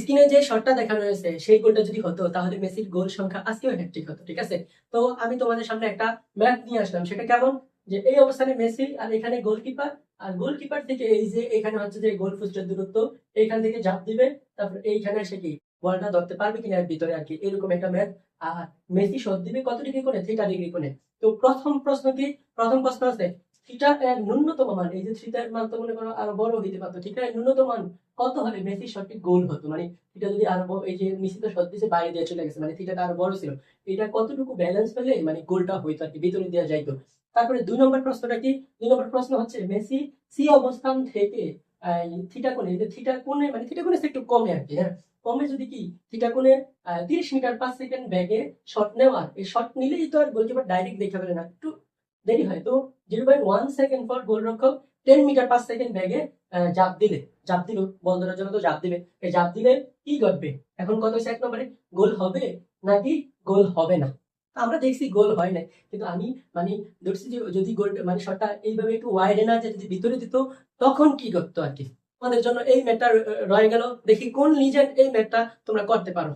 স্ক্রিনে যে শটটা দেখানো হয়েছে সেই গোলটা যদি হতো তাহলে মেসির গোল সংখ্যা আজকেও হ্যাটট্রিক হতো, ঠিক আছে। তো আমি তোমাদের সামনে একটা ম্যাপ নিয়ে আসলাম, সেটা কেমন, যে এই অবস্থানে মেসি আর এখানে গোলকিপার, আর গোলকিপার থেকে এই যে এখানে হচ্ছে যে গোল পোস্টের দূরত্ব, এইখান থেকে ঝাঁপ দিবে, তারপর এইখানে সে কি বলটা ধরতে পারবে কিনা এর ভিতরে আর কি, এরকম একটা ম্যাপ। আর মেসি শট দিবে কত ডিগ্রি কোণে, 3টা ডিগ্রি কোণে। তো প্রথম প্রশ্ন আছে থিটা এর ন্যূনতম মান, এই যে থিটার মান তো মনে করো আরো বড় হইতে পারতো, থিটা এর ন্যূনতম মান কত হলে মেসি সঠিক গোল হতো, মানে থিটা যদি আরো এই যে মেসি তো শট দিছে বাইরে দিয়ে চলে গেছে, মানে থিটাটা আরো বড় ছিল, এটা কতটুকু ব্যালেন্স পেলে মানে গোলটা হইতো আর কি, ভিতরে দেওয়া যাইতো। তারপরে 2 নম্বর প্রশ্নটা কি, 2 নম্বর প্রশ্ন হচ্ছে মেসি সি অবস্থান থেকে থিটা কোণে, এই যে থিটা কোণে মানে থিটা কোণে একটু কমে আর কি, হ্যাঁ, কমে যদি কি থিটা কোণে 30 মিটার/সেকেন্ড ব্যাগে শট নেওয়ার, এই শট নিলেই তো আর গোলকিপার ডাইরেক্ট দেখে ফেলে না, একটু দেরি হয়। তো 0.1 সেকেন্ড পর গোলরক্ষক 10 মিটার/সেকেন্ড ব্যাগে জাপ দিল, বল ধরার জন্য তো জাপ দিবে, এই জাপ দিলে কি ঘটবে, এখন কত হচ্ছে 1 নম্বরে, গোল হবে নাকি গোল হবে না। আমরা দেখছি গোল হয় নাই, কিন্তু আমি মানে ধরছি যে যদি গোল মানে শটটা এইভাবে একটু ওয়াইডে না যদি ভিতরে দিত তখন কি করতো আর কি। আমাদের জন্য এই ম্যাচটা রয়ে গেল, দেখি কোন লিজেন্ড এই ম্যাচটা তোমরা করতে পারো।